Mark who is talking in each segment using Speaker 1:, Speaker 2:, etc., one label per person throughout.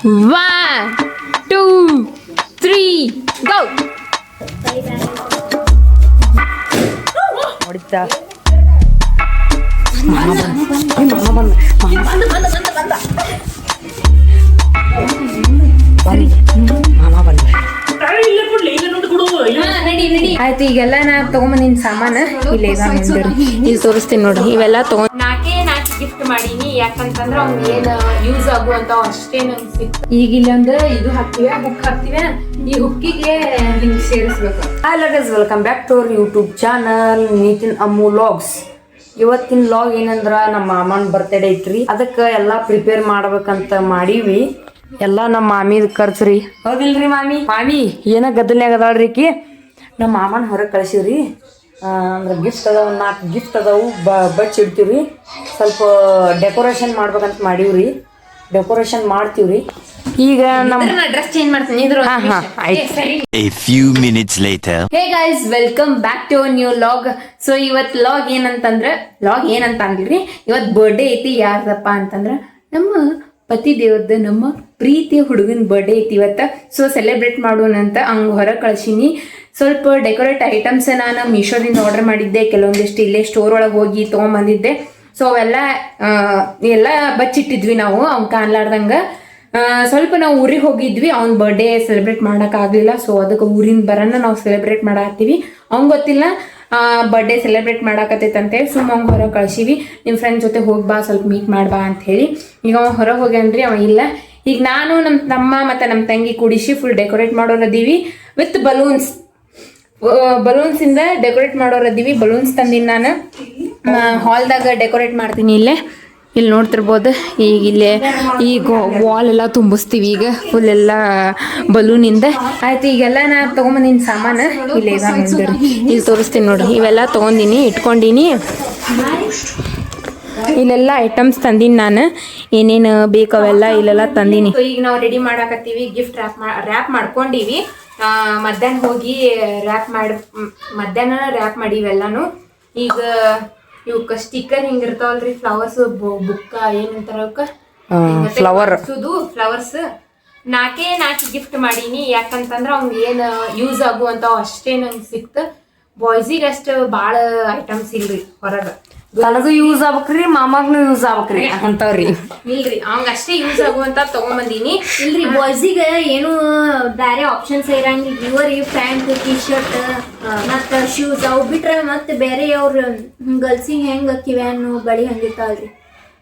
Speaker 1: 1, 2, 3, go!
Speaker 2: ಹೊಡಿತಾ
Speaker 1: ಆಯ್ತು, ಈಗೆಲ್ಲ ನಾ ತಗೊಂಬಂದಿನ ಸಾಮಾನು ಇಲ್ಲೇ ಇಲ್ಲಿ ತೋರಿಸ್ತೀನಿ ನೋಡ್ರಿ. ಇವೆಲ್ಲ ತಗೊಂಡ್ ನಾಲ್ಕು ಗಿಫ್ಟ್ ಮಾಡೀನಿ. ಯಾಕಂತಂದ್ರ ಅವ್ನಿಗೆ ಏನ್ ಯೂಸ್ ಆಗುವಂತ ಅಷ್ಟೇ ನಂಗೆ ಸಿಕ್ತು. ಈಗ ಇಲ್ಲೊಂದು ಇದು ಹಾಕ್ತಿವ, ಹುಕ್ ಹಾಕ್ತಿವ. ಈ ಹುಕ್ಕಿಗೆ ಹಿಂಗ್ ಸೇರಿಸ್ಬೇಕು.
Speaker 2: Hello guys, welcome back to our YouTube channel Nitin Ammu vlogs. ಇವತ್ತಿನ ವ್ಲಾಗ್ ಏನಂದ್ರ ನಮ್ಮ ಮಾಮನ ಬರ್ತ್ಡೇ ಐತ್ರಿ. ಅದಕ್ಕೆ ಎಲ್ಲಾ ಪ್ರಿಪೇರ್ ಮಾಡ್ಬೇಕಂತ ಮಾಡೀವಿ. ಎಲ್ಲ ನಮ್ಮ ಮಾಮಿದ ಖರ್ಚ್ರಿ. ಹೌದಿಲ್ರಿ ಮಾಮಿ? ಮಾಮಿ ಏನ ಗದ್ದಲ್ನಾಗ ಅದಾಳ್ರಿ ಆಕಿ. ನಮ್ಮ ಮಾಮನ ಹೊರಗೆ ಕಳಿಸಿವ್ರಿ. ಅಂದ್ರೆ ಗಿಫ್ಟ್ ಅದಾವ, 4 ಗಿಫ್ಟ್ ಅದಾವು. ಬಚ್ ಇಡ್ತೀವ್ರಿ. ಸ್ವಲ್ಪ ಡೆಕೋರೇಷನ್ ಮಾಡ್ಬೇಕಂತ ಮಾಡೀವ್ರಿ. ಡೆಕೋರೇಷನ್ ಮಾಡ್ತೀವ್ರಿ. ಈಗ ನಮ್ಮ
Speaker 1: ಡ್ರೆಸ್ ಚೇಂಜ್ ಮಾಡ್ತೀನಿ.
Speaker 3: A few minutes later.
Speaker 1: Hey guys, welcome back to new vlog. So ಇವತ್ತು ಲಾಗ್ ಏನಂತ ಅಂದ್ರಿ, ಇವತ್ತು ಬರ್ಡೇ ಐತಿ. ಯಾರ್ದಪ್ಪ ಅಂತಂದ್ರ ನಮ್ಮ ಪತಿ ದೇವ್ರದ, ನಮ್ಮ ಪ್ರೀತಿಯ ಹುಡುಗನ ಬರ್ಡೇ ಐತಿ ಇವತ್ತ. ಸೊ ಸೆಲೆಬ್ರೇಟ್ ಮಾಡೋಣ ಅಂತ ಹಂಗೆ ಹೊರಗೆ ಕಳ್ಸೀನಿ. ಸ್ವಲ್ಪ ಡೆಕೋರೇಟ್ ಐಟಮ್ಸ್ ನಾನು ಮೀಶೋದಿಂದ ಆರ್ಡರ್ ಮಾಡಿದ್ದೆ. ಕೆಲವೊಂದಿಷ್ಟು ಇಲ್ಲೇ ಸ್ಟೋರ್ ಒಳಗೆ ಹೋಗಿ ತೊಗೊಂಬಂದಿದ್ದೆ. ಸೊ ಅವೆಲ್ಲ ಎಲ್ಲ ಬಚ್ಚಿಟ್ಟಿದ್ವಿ ನಾವು ಅವ್ನು ಕಾಣ್ಲಾರ್ದಂಗೆ. ಸ್ವಲ್ಪ ನಾವು ಊರಿಗೆ ಹೋಗಿದ್ವಿ, ಅವ್ನ ಬರ್ಡೇ ಸೆಲೆಬ್ರೇಟ್ ಮಾಡೋಕ್ಕಾಗಲಿಲ್ಲ. ಸೊ ಅದಕ್ಕೆ ಊರಿಂದ ಬರೋಣ ನಾವು ಸೆಲೆಬ್ರೇಟ್ ಮಾಡಾಕ್ತೀವಿ. ಅವ್ನು ಗೊತ್ತಿಲ್ಲ ಬರ್ಡೇ ಸೆಲೆಬ್ರೇಟ್ ಮಾಡಾಕತ್ತೈತೆ ಅಂತೇಳಿ ಸುಮ್ಮ ಅವ್ನು ಹೊರಗೆ ಕಳ್ಸೀವಿ. ನಿಮ್ಮ ಫ್ರೆಂಡ್ ಜೊತೆ ಹೋಗಿ ಬಾ, ಸ್ವಲ್ಪ ಮೀಟ್ ಮಾಡ್ಬಾ ಅಂತ ಹೇಳಿ. ಈಗ ಅವ ಹೊರಗೆ ಹೋಗ್ಯಾನ್ರಿ, ಅವ ಇಲ್ಲ. ಈಗ ನಾನು ನಮ್ಮ ತಮ್ಮ ಮತ್ತು ನಮ್ಮ ತಂಗಿ ಕೂಡಿಸಿ ಫುಲ್ ಡೆಕೋರೇಟ್ ಮಾಡೋರದೀವಿ ವಿತ್ ಬಲೂನ್ಸಿಂದ ಡೆಕೋರೇಟ್ ಮಾಡೋರದೀವಿ. ಬಲೂನ್ಸ್ ತಂದಿನಿ ನಾನು. ಹಾಲ್ದಾಗ ಡೆಕೋರೇಟ್ ಮಾಡ್ತೀನಿ. ಇಲ್ಲಿ ನೋಡ್ತಿರ್ಬೋದು. ಈಗ ಇಲ್ಲೇ ಈಗ ವಾಲ್ ಎಲ್ಲ ತುಂಬಿಸ್ತೀವಿ. ಈಗ ಫುಲ್ ಎಲ್ಲ ಬಲೂನಿಂದ ಆಯ್ತು. ಈಗೆಲ್ಲ ನಾ ತೊಗೊಂಬಂದಿನ ಸಾಮಾನು ಇಲ್ಲೇ ಇಲ್ಲಿ ತೋರಿಸ್ತೀನಿ ನೋಡ್ರಿ. ಇವೆಲ್ಲ ತೊಗೊಂಡಿನಿ, ಇಟ್ಕೊಂಡಿನಿ. ಇಲ್ಲೆಲ್ಲ ಐಟಮ್ಸ್ ತಂದೀನಿ ನಾನು. ಏನೇನು ಬೇಕು ಅವೆಲ್ಲ ಇಲ್ಲೆಲ್ಲ ತಂದೀನಿ. ಈಗ ನಾವು ರೆಡಿ ಮಾಡಾಕತ್ತೀವಿ. ಗಿಫ್ಟ್ ರ್ಯಾಪ್ ಮಾಡ್ಕೊಂಡಿವಿ. ಮಧ್ಯಾಹ್ನ ಹೋಗಿ ಮಧ್ಯಾಹ್ನ ರ್ಯಾಪ್ ಮಾಡೀವೆಲ್ಲಾನು. ಈಗ ಇವಕ್ಕ ಸ್ಟಿಕ್ಕರ್ ಹಿಂಗಿರ್ತಾವಲ್ರಿ, ಫ್ಲವರ್ಸ್ ಬುಕ್ಕ ಏನಂತಾರ ಅವಕ್ಕ, ಫ್ಲವರ್ಸ್ 4 ಗಿಫ್ಟ್ ಮಾಡೀನಿ. ಯಾಕಂತಂದ್ರ ಅವ್ನಿಗೆ ಏನ್ ಯೂಸ್ ಆಗುವಂತ ಅಷ್ಟೇ ನಂಗೆ ಸಿಕ್ತ. ಬಾಯ್ಸಿಗೆ ಅಷ್ಟು ಭಾಳ ಐಟಮ್ಸ್ ಇಲ್ರಿ ಹೊರಗ.
Speaker 2: ನನಗೂ ಯೂಸ್ ಆಗ್ಬೇಕ್ರಿ, ಮಾಮಾಗ್ನು ಯೂಸ್ ಆಗ್ಬೇಕ್ರಿ ಅಂತವ್ರಿ.
Speaker 1: ಇಲ್ರಿ ಅವಂಗ ಅಷ್ಟೇ ಯೂಸ್ ಆಗುವಂತ ತಗೊಂಬಂದೀನಿ.
Speaker 4: ಇಲ್ರಿ ಬಾಯ್ಸಿಗೆ ಏನು ಬೇರೆ ಆಪ್ಷನ್ಸ್ ಇರಂಗಿಲ್ಲ. ಇವರಿ ಪ್ಯಾಂಟ್, ಟಿ ಶರ್ಟ್ ಮತ್ತ ಶೂಸ್ ಅವು ಬಿಟ್ರೆ ಮತ್ತೆ ಬೇರೆ ಅವ್ರ ಗರ್ಲ್ಸಿಗೆ ಹೆಂಗ ಕಿವ್ಯಾನು ಬಳಿ ಹಂಗಿರ್ತಾವಲ್ರಿ.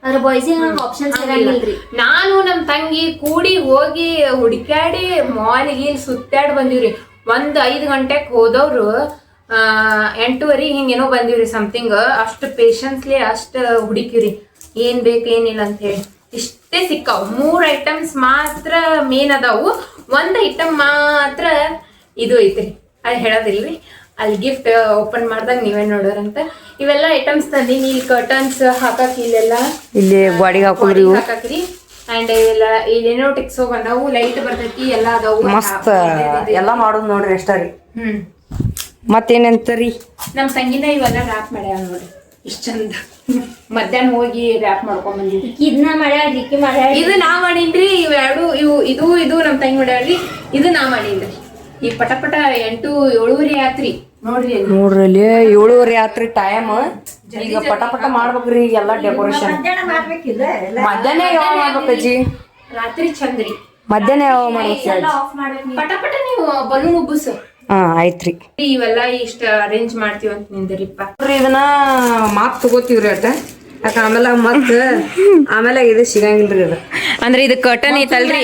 Speaker 4: ಅದ್ರ ಬಾಯ್ಸಿಗೆ ಆಪ್ಷನ್ಸ್ ಇರಂಗಿಲ್ರಿ.
Speaker 1: ನಾನು ನಮ್ ತಂಗಿ ಕೂಡಿ ಹೋಗಿ ಹುಡುಕ್ಯಾಡಿ ಮಾಲ್ಗೆ ಸುತ್ತಾಡಿ ಬಂದಿವ್ರಿ. 5 ಗಂಟೆಗೆ ಹೋದವ್ರು 8:30 ಹಿಂಗೇನೋ ಬಂದಿವ್ರಿ ಸಮಥಿಂಗ್. ಅಷ್ಟು ಪೇಷನ್ಸ್ಲಿ ಅಷ್ಟು ಹುಡುಕಿವ್ರಿ ಏನ್ ಬೇಕು ಏನಿಲ್ಲ ಅಂತ ಹೇಳಿ. ಇಷ್ಟೇ ಸಿಕ್ಕಾವು. 3 ಐಟಮ್ಸ್ ಮಾತ್ರ ಮೇನ್ ಅದಾವು. 1 ಐಟಮ್ ಮಾತ್ರ ಇದು ಐತ್ರಿ, ಅದು ಹೇಳೋದಿಲ್ರಿ. ಅಲ್ಲಿ ಗಿಫ್ಟ್ ಓಪನ್ ಮಾಡ್ದಾಗ ನೀವೇ ನೋಡೋರಂತ. ಇವೆಲ್ಲ ಐಟಮ್ಸ್ ತಂದೀನಿ. ಇಲ್ಲಿ ಕರ್ಟನ್ಸ್ ಹಾಕಕ್, ಇಲ್ಲೆಲ್ಲ
Speaker 2: ಇಲ್ಲಿ ಗಾಡಿಗೆ ಹಾಕೋದ್ರಿ
Speaker 1: ಹಾಕಕ್ರಿ. ಅಂಡ್ ಎಲ್ಲ ಇಲ್ಲೇನೋ ಟಿಕ್ಸೋ ಬಂದಾವು, ಲೈಟ್ ಬರ್ತೈತಿ, ಎಲ್ಲ ಅದಾವು.
Speaker 2: ಮಸ್ತ್ ಎಲ್ಲ ಮಾಡೋದು ನೋಡ್ರಿ ಅಷ್ಟ ರೀ. ಮತ್ತೇನಂತರಿ
Speaker 1: ನಮ್ ತಂಗಿನ ಇವೆಲ್ಲ ರ್ಯಾಪ್ ಮಾಡ್ಯಾವ ನೋಡ್ರಿ, ಇಷ್ಟ ಚಂದ. ಮಧ್ಯಾಹ್ನ ಹೋಗಿ ರ್ಯಾಪ್ ಮಾಡ್ಕೊಂಡ್ ಬಂದಿದ್ವಿ.
Speaker 4: ಇದನ್ನ ಮಾಡ್ಯಾಳ್ರಿ, ಇಕ್ಕಿ ಮಾಡ್ಯಾಳ್ರಿ.
Speaker 1: ಇದು ನಾ ಮಾಡೀನ್ರಿ. ಇವೆರಡು ಇದು ನಮ್ ತಂಗಿ ಮಾಡ್ಯಾಳ್ರಿ. ಇದು ನಾ ಮಾಡೀನ್ರಿ. ಈ ಪಟ 8-7 ಆತ್ರಿ ನೋಡ್ರಿ.
Speaker 2: ನೋಡ್ರಿ 7:30 ಆತ್ರಿ ಟೈಮ್. ಈಗ ಪಟ ಮಾಡ್ಬೇಕ್ರಿ ಎಲ್ಲ ಡೆಕೋರೇಷನ್. ಮಧ್ಯಾಹ್ನ ಯಾವಾಗ ಮಾಡ್ಬೇಕಜ್ಜಿ?
Speaker 1: ರಾತ್ರಿ ಚಂದ್ರಿ.
Speaker 2: ಮಧ್ಯಾಹ್ನ ಯಾವಾಗ ಮಾಡ್ಬೇಕು?
Speaker 1: ಪಟ ನೀವು ಬಲೂನ್ ಉಬ್ಬುಸ.
Speaker 2: ಆಯ್ತ್ರಿ.
Speaker 1: ಇವೆಲ್ಲ ಇಷ್ಟ ಅರೇಂಜ್ ಮಾಡ್ತೀವಿ ಅಂತ ನಿಂದ್ರಿಪ್ಪ.
Speaker 2: ಇದನ್ನ ಮಾತ್ ತಗೋತೀವ್ರಿ ಅಟ. ಯಾಕ ಆಮೇಲೆ ಇದು ಸಿಗಂಗಿಲ್ರಿ. ಅದು
Speaker 1: ಅಂದ್ರೆ ಇದು ಕರ್ಟನ್ ಐತಲ್ರಿ,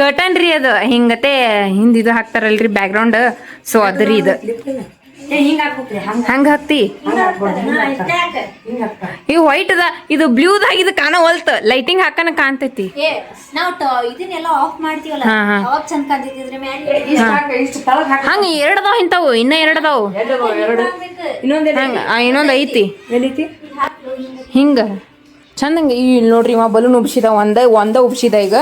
Speaker 1: ಕರ್ಟನ್ ರೀ. ಅದು ಹಿಂಗತೆ ಹಿಂದ್ ಇದು ಹಾಕ್ತಾರಲ್ರಿ ಬ್ಯಾಕ್ ಗ್ರೌಂಡ್. ಸೊ ಅದ್ರಿ ಇದು ಹಂಗ ಹಾಕ್ತಿ. ಇವ್ ವೈಟ್ ಅದ, ಇದು ಬ್ಲೂದಾಗ ಇದು ಕಾಣವಲ್ತ. ಲೈಟಿಂಗ್ ಹಾಕನ ಕಾಣ್ತೈತಿ.
Speaker 4: ನಾವ್ ಇದನ್ನೆಲ್ಲ ಆಫ್ ಮಾಡ್ತೀವಲ್ಲ, ಅವಾಗ ಚಂದ ಕಾಣ್ತೈತಿದ್ರಿ ಮ್ಯಾಲೆ.
Speaker 1: ಹಂಗ 2 ಅದಾವ ಇಂತಾವು, ಇನ್ನ 2 ಅದಾವು. ಇನ್ನೊಂದ್ ಐತಿ ಹಿಂಗ ಚಂದಂಗ. ಇಲ್ಲಿ ನೋಡ್ರಿ ಇವ ಬಲೂನ್ ಉಬ್ಸಿದ, ಒಂದ ಉಬ್ಸಿದ. ಈಗ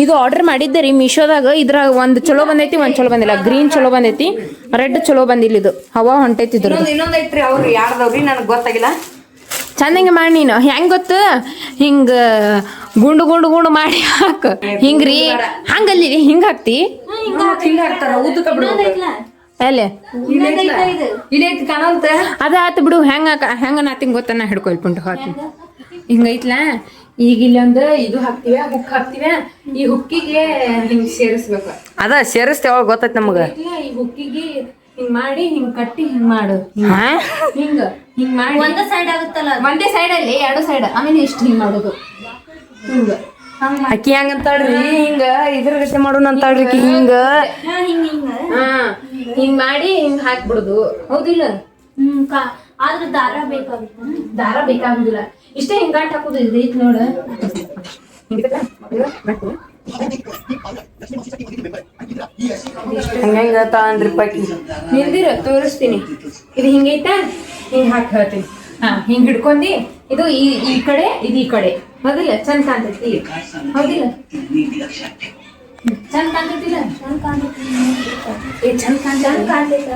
Speaker 1: ಇದು ಆರ್ಡರ್ ಮಾಡಿದ್ದೆ ರೀ ಮೀಶೋದಾಗ. ಇದ್ರಾಗ ಒಂದ್ ಚಲೋ ಬಂದೈತಿ, ಒಂದ್ ಚಲೋ ಬಂದಿಲ್ಲ. ಗ್ರೀನ್ ಚಲೋ ಬಂದೈತಿ, ರೆಡ್ ಚಲೋ ಬಂದಿಲ್ಲ. ಇದು ಹವಾ ಹೊಂಟೈತಿ.
Speaker 2: ಇನ್ನೊಂದ್ ಐತ್ರಿ. ಅವ್ರು ಯಾರ್ದವ್ರಿ ನನಗ್ ಗೊತ್ತಾಗಿಲ್ಲ.
Speaker 1: ಚಂದಂಗೆ ಮಾಡಿ ನೀನು ಹೆಂಗ್ ಗೊತ್ತು ಹಿಂಗ ಗುಂಡು ಗುಂಡು ಗುಂಡು ಮಾಡಿ ಹಾಕ ಹಿಂಗ್ರಿ ಹಂಗಲ್ಲಿ ಹಿಂಗ ಹಾಕ್ತಿ
Speaker 2: ಹಿಂಗ ಹಾಕ್ತಾರ ಉದ್ದಕ ಬಿಡ್ಬೇಕು
Speaker 1: ಅಲ್ಲೇ
Speaker 2: ಇಲ್ಲಿ ಐತಿ ಕಾಣಂತ
Speaker 1: ಅದ ಆತು ಬಿಡು ಹೆಂಗ ನಾತಿಂಗ್ ಗೊತ್ತ ನಾ ಹಿಡ್ಕೊಳ್ಪುಂಟು ಹಾಕಿ ಹಿಂಗೈತ್ಲ ಈಗ ಇಲ್ಲೊಂದು ಇದು ಹಾಕ್ತಿವ ಹುಕ್ ಹಾಕ್ತಿವ ಈ ಹುಕ್ಕಿಗೆ ಹಿಂಗ್ ಸೇರಿಸ್ಬೇಕು
Speaker 2: ಅದ ಸೇರಿಸ್ತೇವ ಗೊತ್ತೈತಿ ನಮಗ
Speaker 1: ಈ ಹುಕ್ಕಿಗೆ ಹಿಂಗ್ ಮಾಡಿ ಹಿಂಗ್ ಕಟ್ಟಿ ಹಿಂಗ್ ಮಾಡು ಹಿಂಗ ಹಿಂಗ್ ಮಾಡಿ
Speaker 4: ಒಂದ ಸೈಡ್ ಆಗುತ್ತಲ್ಲ
Speaker 1: ಒಂದೇ ಸೈಡ್ ಅಲ್ಲಿ 2 ಸೈಡ್ ಆಮೇಲೆ ಇಷ್ಟು ಹಿಂಗ್ ಮಾಡೋದು ಹಿಂಗ
Speaker 2: ಅಕ್ಕಿ ಹೆಂಗಂತಾಳ್ರಿ ಹಿಂಗ ಇದ್ರ ಗತೆ ಮಾಡೋಣ ಅಂತಾಳ್ರಿ ಹಿಂಗ
Speaker 1: ಹಿಂಗ್ ಮಾಡಿ ಹಿಂಗ್ ಹಾಕ್ಬಿಡುದು ಹೌದಿಲ್ಲ
Speaker 4: ಆದ್ರೆ ದಾರ ಬೇಕಾಗುತ್ತೆ
Speaker 1: ದಾರ ಬೇಕಾಗುದಿಲ್ಲ ಇಷ್ಟೇ ಹಿಂಗ್ ಗಂಟ್ ಹಾಕುದು ಇದೈತ್ ನೋಡ
Speaker 2: ಹಂಗ ತಾನ್ರಿ ಪಾಕಿ
Speaker 1: ನಿಂದಿರ ತೋರಿಸ್ತೀನಿ ಇದು ಹಿಂಗೈತಾ ಹಿಂಗ್ ಹಾಕಿ ಹೇಳ್ತೀನಿ ಹಿಂಗ್ ಹಿಡ್ಕೊಂಡಿ ಇದು ಈ ಕಡೆ ಇದು ಈ ಕಡೆ ಹೌದಿಲ್ಲ ಚಂದ ಕಾಣ್ತೈತಿ ಹೌದಿಲ್ಲ ಚಂದ ಕಾಣ್ತೈತಿಲ್ಲ ಚಂದ ಕಾಣ್ತೈತ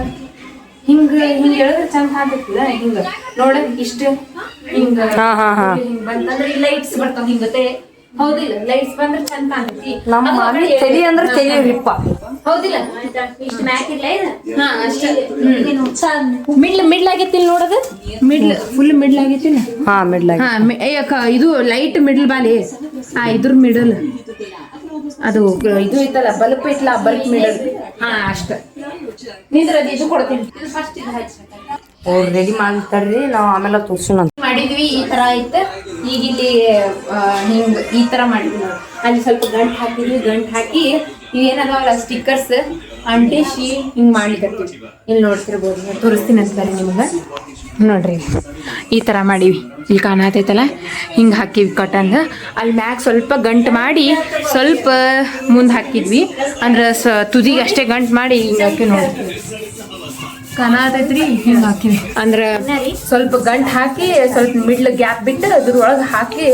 Speaker 1: ಹಿಂಗ ಹಿಂಗ್ ಹೇಳಿದ್ರೆ ಚಂದ ಕಾಣ್ತೈತಿಲ್ಲ ಹಿಂಗ ನೋಡ ಇಷ್ಟು ಹಿಂಗ ಹಿಂಗ್ ಬಂತಂದ್ರೆ ಈ ಲೈಟ್ಸ್ ಬರ್ತಾವ ಹಿಂಗತೆ ಹೌದಿಲ್ಲ ಲೈಟ್ಸ್ ಬಂದ್ರೆ ಚಂದ ಕಾಣ್ತೈತಿ
Speaker 2: ನಮ್ಮ ಮಮ್ಮಿ ತಲಿ ಅಂದ್ರೆ ತಲಿ ರಿಪ್ಪ
Speaker 1: ಹೌದಿಲ್ಲ
Speaker 4: ಇಷ್ಟು ಮ್ಯಾಕ್ ಇಲ್ಲ ಇದು
Speaker 1: ಹಾ ಅಷ್ಟೇ ಮಿಡ್ಲ್ ಆಗೈತಿಲ್ ನೋಡೋದು ಫುಲ್ ಮಿಡ್ಲ್ ಆಗೈತಿಲ್ಲ
Speaker 2: ಹಾ ಮಿಡ್ಲಾಗ
Speaker 1: ಇದು ಲೈಟ್ ಮಿಡ್ಲ್ ಬಾಲಿ ಇದ್ರ ಮಿಡಲ್ ಅದು ಇದು ಐತಲ್ಲ ಬಲ್ಪ್ ಐತಲ್ಲ ಬಲ್ಪ್ ಮಿಡಲ್ ಅಷ್ಟ ನಿಂದ್ರ ಇದು ಕೊಡ್ತೀನಿ ಫಸ್ಟ್ ಇದು ಹಚ್ಚಿ
Speaker 2: ಅವ್ರು ರೆಡಿ ಮಾಡ್ತಾರ್ರಿ ನಾವು ಆಮೇಲೆ ತೋರ್ಸೋಣ
Speaker 1: ಮಾಡಿದ್ವಿ ಈ ತರ ಐತೆ ಈಗ ಇಲ್ಲಿ ಹಿಂಗ್ ಈ ತರ ಮಾಡಿದ್ವಿ ನಾವು ಅಲ್ಲಿ ಸ್ವಲ್ಪ ಗಂಟ್ ಹಾಕಿದ್ವಿ ಗಂಟ್ ಹಾಕಿ ಇವೇನದಾವಲ್ಲ ಸ್ಟಿಕ್ಕರ್ಸ್ ಅಂಟಿಸಿ ಹಿಂಗ್ ಮಾಡ್ಲಿಕ್ಕತ್ತೀವಿ ಇಲ್ಲಿ ನೋಡ್ತಿರ್ಬೋದು ತೋರಿಸ್ತೀನಿ ಅಂತಾರೆ ನಿಮ್ಗೆ ನೋಡ್ರಿ ಈ ತರ ಮಾಡೀವಿ ಇಲ್ಲಿ ಕಾಣತೈತಲ್ಲ ಹಿಂಗೆ ಹಾಕಿವಿ ಕಟನ್ ಅಲ್ಲಿ ಮ್ಯಾಗ ಸ್ವಲ್ಪ ಗಂಟು ಮಾಡಿ ಸ್ವಲ್ಪ ಮುಂದೆ ಹಾಕಿದ್ವಿ ಅಂದ್ರೆ ತುದಿಗೆ ಅಷ್ಟೇ ಗಂಟು ಮಾಡಿ ಹಿಂಗೆ ಹಾಕಿ ನೋಡ್ತೀವಿ ಕಾಣತೈತ್ರಿ ಹಿಂಗೆ ಹಾಕಿವಿ ಅಂದ್ರೆ ಸ್ವಲ್ಪ ಗಂಟು ಹಾಕಿ ಸ್ವಲ್ಪ ಮಿಡ್ಲ್ ಗ್ಯಾಪ್ ಬಿಟ್ಟು ಅದ್ರೊಳಗೆ ಹಾಕಿ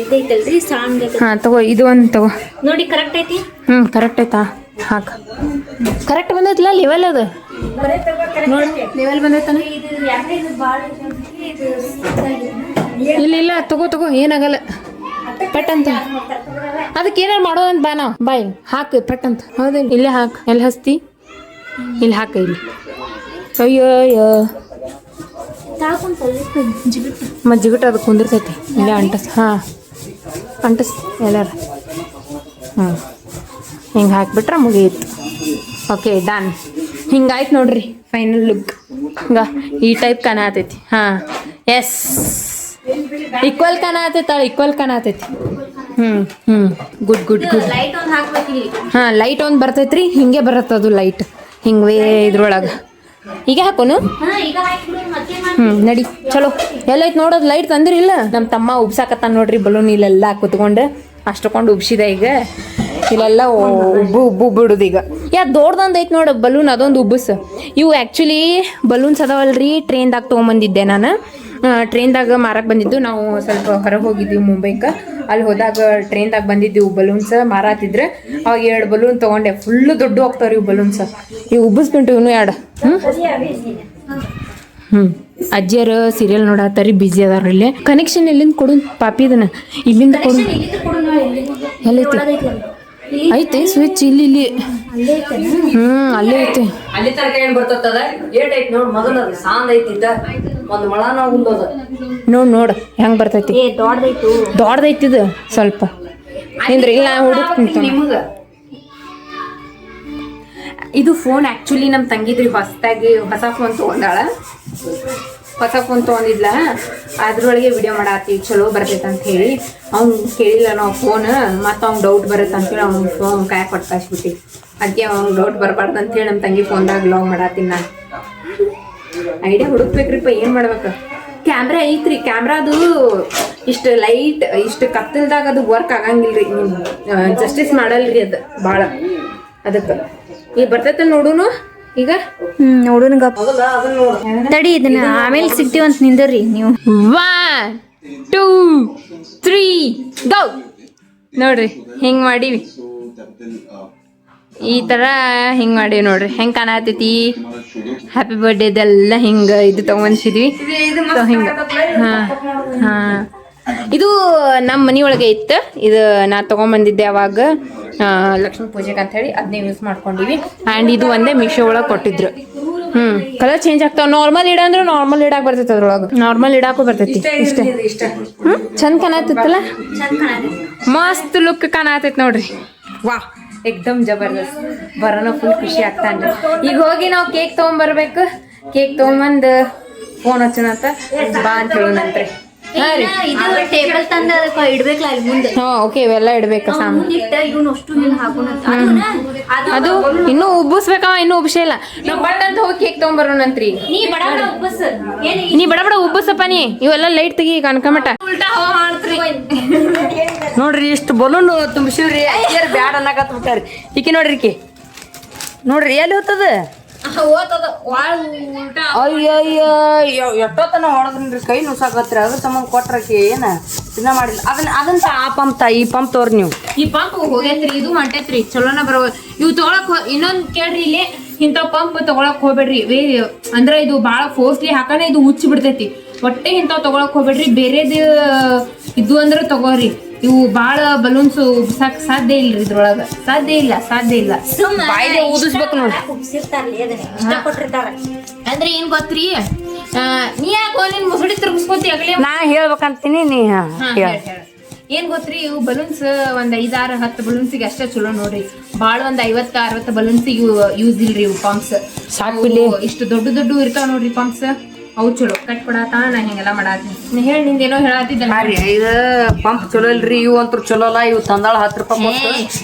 Speaker 4: ಇದೈತಲ್ರಿ ಸಾಂಗ್
Speaker 1: ತಗೋ ಇದು ಒಂದು ತಗೋ
Speaker 4: ನೋಡಿ ಕರೆಕ್ಟ್ ಐತಿ
Speaker 1: ಕರೆಕ್ಟ್ ಐತಾ ಹಾಕ ಕರೆಕ್ಟ್ ಬಂದೈತಿಲ್ಲ ಲೆವೆಲ್ ಅದು ನೋಡಿ ಲೆವೆಲ್ ಬಂದೈತಾನ ಇಲ್ಲ ತಗೋ ಏನಾಗಲ್ಲ ಪಟ್ ಅಂತ ಅದಕ್ಕೆ ಏನಾರು ಮಾಡೋದಂತ ಬಾ ನಾವು ಬಾಯ್ ಹಾಕು ಪಟ್ ಅಂತ ಹೌದಿಲ್ಲ ಇಲ್ಲೇ ಹಾಕು ಎಲ್ಲಿ ಹಸ್ತಿ ಇಲ್ಲಿ ಹಾಕ ಇಲ್ಲಿ ಅಯ್ಯೋ ಜಿಗುಟ್ಟು ಅದು ಕುಂದಿರ್ತೈತಿ ಇಲ್ಲೇ ಅಂಟಸ್ ಅಂಟಸ್ ಎಲ್ಲಾರ ಹಿಂಗೆ ಹಾಕ್ಬಿಟ್ರೆ ಮುಗಿಯಿತು ಓಕೆ ಡನ್ ಹಿಂಗಾಯ್ತು ನೋಡ್ರಿ ಫೈನಲ್ ಲುಕ್ ಈ ಟೈಪ್ ಕಾಣತೈತಿ ಎಸ್ ಈಕ್ವಲ್ ಕಾಣತೈತಿ ಗುಡ್
Speaker 4: ಲೈಟ್ ಒಂದು ಹಾಕ್ಬೇಕಿಲ್ಲಿ
Speaker 1: ಲೈಟ್ ಒಂದು ಬರ್ತೈತ್ರಿ ಹಿಂಗೆ ಬರತ್ತದು ಲೈಟ್ ಹಿಂಗೆ ಇದ್ರೊಳಗೆ ಈಗ ಹಾಕೋನು
Speaker 4: ಈಗ ಹಾಕ್ಬಿಡು ಮತ್ತೆ
Speaker 1: ನಡಿ ಚಲೋ ಎಲ್ಲೈತ್ ನೋಡೋದು ಲೈಟ್ ತಂದ್ರಿಲ್ಲ ನಮ್ಮ ತಮ್ಮ ಉಬ್ಸಾಕತ್ತಾನ ನೋಡ್ರಿ ಬಲೂನ್ ಇಲ್ಲೆಲ್ಲ ಕುತ್ಕೊಂಡು ಅಷ್ಟೊಂದು ಉಬ್ಸಿದ ಈಗ ಇಲ್ಲೆಲ್ಲ ಉಬ್ಬು ಬಿಡುದು ಈಗ ದೊಡ್ಡದೊಂದು ಐತೆ ನೋಡು ಬಲೂನ್ ಅದೊಂದು ಉಬ್ಬಸ್ ಇವು ಆ್ಯಕ್ಚುಲಿ ಬಲೂನ್ಸ್ ಅದಾವಲ್ರಿ ಟ್ರೈನ್ದಾಗ ತೊಗೊಂಬಂದಿದ್ದೆ ನಾನು ಟ್ರೈನ್ದಾಗ ಮಾರಕ್ಕೆ ಬಂದಿದ್ದು ನಾವು ಸ್ವಲ್ಪ ಹೊರಗೆ ಹೋಗಿದ್ವಿ ಮುಂಬೈಗೆ ಅಲ್ಲಿ ಹೋದಾಗ ಟ್ರೈನ್ದಾಗ ಬಂದಿದ್ದೀವಿ ಬಲೂನ್ಸ್ ಮಾರಾತಿದ್ರೆ ಅವಾಗ 2 ಬಲೂನ್ ತೊಗೊಂಡೆ ಫುಲ್ಲು ದೊಡ್ಡ ಹೋಗ್ತಾವ್ರಿ ಇವು ಬಲೂನ್ಸ್ ಇವು ಉಬ್ಬಿಸ್ಬಿಟ್ಟು ಇವನು 2 ಅಜ್ಜಿಯರು ಸೀರಿಯಲ್ ನೋಡತ್ತಾರಿ ಬಿಜಿ ಅದಾರ ಇಲ್ಲಿ ಕನೆಕ್ಷನ್ ಎಲ್ಲಿಂದ ಕೊಡು ಪಾಪಿ ಇದನ್ನ ಇಲ್ಲಿಂದ ಕೊಡು ಎಲ್ಲೈತಿ ಐತೆ ಸ್ವಿಚ್ ಇಲ್ಲಿ ಅಲ್ಲೇ ಐತೆ
Speaker 2: ಅಲ್ಲಿ ತನಕ ಏನ್ ಬರ್ತದ ಏಟ್ ಐತಿ ನೋಡ್ ಮೊದಲ ಸಾಂದ್ ಐತಿ ಒಂದ್ ಮೊಳನ ಉಂಡೋದ
Speaker 1: ನೋಡ್ ಹೆಂಗ್ ಬರ್ತೈತಿ ದೊಡ್ಡದೈತಿ ಇದು ಸ್ವಲ್ಪ ನಿಂದ್ರಿ ಇಲ್ಲ ಹುಡುಕ್ತೀನಿ
Speaker 2: ನಿಮಗ
Speaker 1: ಇದು ಫೋನ್ ಆ್ಯಕ್ಚುಲಿ ನಮ್ಮ ತಂಗಿದ್ರಿ ಹೊಸ ಫೋನ್ ತೊಗೊಂಡಾಳ ಹೊಸ ಫೋನ್ ತೊಗೊಂಡಿದ್ಲ ಅದ್ರೊಳಗೆ ವಿಡಿಯೋ ಮಾಡತ್ತೀವಿ ಚಲೋ ಬರ್ತೈತೆ ಅಂತ ಹೇಳಿ ಅವ್ನು ಕೇಳಿಲ್ಲ ನಾವು ಫೋನ್ ಮತ್ತು ಅವ್ನು ಡೌಟ್ ಬರುತ್ತೆ ಅಂತೇಳಿ ಅವ್ನು ಫೋನ್ ಕಾಯ ಕೊಟ್ಟು ಕಳಿಸ್ಬಿಟ್ಟು ಅದಕ್ಕೆ ಅವ್ನು ಡೌಟ್ ಬರಬಾರ್ದು ಅಂತೇಳಿ ನಮ್ಮ ತಂಗಿ ಫೋನ್ದಾಗ ಲಾಗ್ ಮಾಡತ್ತೀನಿ ನಾನು ಐಡಿಯಾ ಹುಡುಕ್ಬೇಕ್ರಿಪ್ಪ ಏನು ಮಾಡ್ಬೇಕು ಕ್ಯಾಮ್ರಾ ಐತ್ರಿ ಕ್ಯಾಮ್ರಾದು ಇಷ್ಟು ಲೈಟ್ ಇಷ್ಟು ಕತ್ತಲ್ದಾಗ ಅದು ವರ್ಕ್ ಆಗಂಗಿಲ್ರಿ ಜಸ್ಟಿಸ್ ಮಾಡಲ್ರಿ ಅದು ಭಾಳ ಅದಕ್ಕೆ ಈಗ ಬರ್ತೈತೆ ನೋಡುನು ಈಗ
Speaker 4: ನೋಡೋಣ ತಡಿ ಇದನ್ನ ಆಮೇಲೆ ಸಿಗ್ತೀವಂತ ನಿಂದರ್ರಿ ನೀವು
Speaker 1: 1 2 3 ಗೋ ನೋಡ್ರಿ ಹಿಂಗ್ ಮಾಡೀವಿ ಈ ಥರ ಹಿಂಗೆ ಮಾಡೀವಿ ನೋಡ್ರಿ ಹೆಂಗೆ ಕಾಣತೈತಿ ಹ್ಯಾಪಿ ಬರ್ಡೇದೆಲ್ಲ ಹಿಂಗೆ ಇದು ತೊಗೊಂಡ್ಸಿದ್ವಿ ಸೊ ಹಿಂಗೆ ಹಾಂ ಇದು ನಮ್ಮ ಮನೆ ಒಳಗೆ ಇತ್ತು ಇದು ನಾ ತೊಗೊಂಬಂದಿದ್ದೆ ಅವಾಗ ಲಕ್ಷ್ಮೀ ಪೂಜೆಗೆ ಅಂತ ಹೇಳಿ ಅದನ್ನೇ ಯೂಸ್ ಮಾಡ್ಕೊಂಡಿವಿ ಆ್ಯಂಡ್ ಇದು ಒಂದೇ ಮೀಶೋ ಒಳಗೆ ಕೊಟ್ಟಿದ್ರು ಕಲರ್ ಚೇಂಜ್ ಆಗ್ತಾವ ನಾರ್ಮಲ್ ಇಡ ಅಂದ್ರೆ ನಾರ್ಮಲ್ ಇಡಾಕ್ ಬರ್ತೈತೆ ಅದ್ರೊಳಗೆ ನಾರ್ಮಲ್ ಇಡಾಕು ಬರ್ತೈತಿ ಇಷ್ಟ ಚಂದ ಕಾಣತ್ತಲ್ಲ ಮಸ್ತ್ ಲುಕ್ ಕಾಣತೈತಿ ನೋಡ್ರಿ ವಾ ಏಕ್ದಮ್ ಜಬರ್ದಸ್ತ್ ಬರೋಣ ಫುಲ್ ಖುಷಿ ಆಗ್ತಾನ್ರಿ ಈಗ ಹೋಗಿ ನಾವು ಕೇಕ್ ತೊಗೊಂಬರ್ಬೇಕು ಕೇಕ್ ತೊಗೊಂಬಂದು ಫೋನ್ ಹಚ್ಚೋಣ ಅಂತ ಬಾ ಅಂತ ಹೇಳೋಣಂತ್ರಿ
Speaker 4: ಇದು ಟೇಬಲ್ ತಂದ ಇಡ್ಬೇಕಲ್ಲ ಅಲ್ಲಿ ಮುಂದೆ
Speaker 1: ಓಕೆ ಇವೆಲ್ಲ ಇಡ್ಬೇಕು ಸಾಮಾನು
Speaker 4: ಮುಂದಿಟ್ಟ ಇವನು ಅಷ್ಟು ಹಿಂಗ್ ಹಾಕೋಣಂತ
Speaker 1: ಅದು ಇನ್ನೂ ಉಬ್ಬಿಸ್ಬೇಕವ ಇನ್ನೂ ಉಬ್ಬಿಸಿಲ್ಲ ನಾವು ಬಟ್ ಅಂತ ಹೋಗಿ ಕೇಕ್ ತೊಗೊಂಬರೋಣಂತ್ರಿ
Speaker 4: ನೀ ಬಡ ಬಡ ಉಬ್ಬಸ್
Speaker 1: ನೀ ಬಡ ಬಡ ಉಬ್ಬಸಪ್ಪ ನೀ ಇವೆಲ್ಲ ಲೈಟ್ ತೆಗಿ ಕನಕಮಟ ಉಲ್ಟಾ ಹವಾ ಮಾಡ್ತ್ರಿ
Speaker 2: ನೋಡ್ರಿ ಇಷ್ಟು ಬಲೂನ್ ತುಂಬಿಸಿವ್ರಿ ಅಯ್ಯರ್ ಬ್ಯಾಡ ಅನ್ನಕತ್ ಬಿಟ್ಟಾರಿ ಈಕಿ ನೋಡ್ರಿ ಈಕಿ ನೋಡ್ರಿ ಎಲ್ಲಿ ಹೋಗ್ತದ ಅಯ್ಯಯ್ಯ ಎಷ್ಟೊತ್ತನ ಹೊಡೆದ್ರಿ ಕೈ ನುಸಾಕತ್ರಿ ಅದ್ರ ಸಂಬಂಧ ಕೊಟ್ರಕಿ ಏನ ಇದನ್ನ ಮಾಡಿಲ್ಲ ಅದನ್ನ ಆ ಪಂಪ್ ಈ ಪಂಪ್ ತೋರಿ ನೀವು
Speaker 1: ಈ ಪಂಪ್ ಹೋಗೈತ್ರಿ ಇದು ಹೊಂಟೈತ್ರಿ ಚಲೋನ ಬರೋ ಇವು ತಗೊಳಕ್ ಇನ್ನೊಂದ್ ಕೇಳ್ರಿ ಇಲ್ಲಿ ಇಂಥ ಪಂಪ್ ತಗೊಳಕ್ ಹೋಗ್ಬೇಡ್ರಿ ಅಂದ್ರೆ ಇದು ಬಾಳ ಫೋರ್ಸ್ಲಿ ಹಾಕಣ ಇದು ಹುಚ್ಚಿ ಬಿಡ್ತೈತಿ ಒಟ್ಟೆ ಇಂಥವ್ ತಗೊಳಕ್ ಹೋಗ್ಬೇಡ್ರಿ ಬೇರೆದ್ ಇದು ಅಂದ್ರೆ ತಗೋರಿ ಇವು ಬಾಳ ಬಲೂನ್ಸ್ ಉಬ್ಸಾಕ್ ಸಾಧ್ಯ ಇಲ್ರಿ ಇದ್ರೊಳಗ ಸಾಧ್ಯ ಇಲ್ಲ
Speaker 2: ಬಾಯಿಲೆ ಊದಿಸ್ಬೇಕು ನೋಡ್ರಿ
Speaker 1: ಅಂದ್ರೆ ಏನ್ ಗೊತ್ತ್ರಿ ನೀ ಯಾಕೋ ನಿನ್ ಮುಸುಡಿ ತಿರ್ಗಿಸ್ಕೋತಿ ಆಗಲೇ
Speaker 2: ನಾ ಹೇಳ್ಬೇಕಂತೀನಿ ನೀ
Speaker 1: ಏನ್ ಗೊತ್ತ್ರಿ ಇವು ಬಲೂನ್ಸ್ ಒಂದ್ 5-6-10 ಬಲೂನ್ಸಿಗೆ ಅಷ್ಟೇ ಚಲೋ ನೋಡ್ರಿ ಬಾಳ ಒಂದ್ 50-60 ಬಲೂನ್ಸಿಗೆ ಯೂಸ್ ಇಲ್ರಿ ಇವು ಪಂಪ್ಸ್
Speaker 2: ಸಾಕಿಲ್ಲಿ
Speaker 1: ಇಷ್ಟು ದೊಡ್ಡ ಇರ್ತಾವ ನೋಡ್ರಿ ಪಂಪ್ಸ್ ಅವು ಚಲೋ ಕಟ್ ಕೊಡಾತ ನಾ ಹಿಂಗೆಲ್ಲ ಮಾಡಾತೀನಿ ಹೇಳಿ ನಿಂದೇನೋ ಹೇಳತ್ತಿದ್ದಲ್ಲ
Speaker 2: ಇದು ಪಂಪ್ ಚಲೋ ಇಲ್ರಿ ಇವು ಅಂತೂ ಚಲೋ ಅಲ್ಲ ಇವು ತಂದಾಳ 10 ರೂಪಾಯಿ ಕೊಟ್ಟು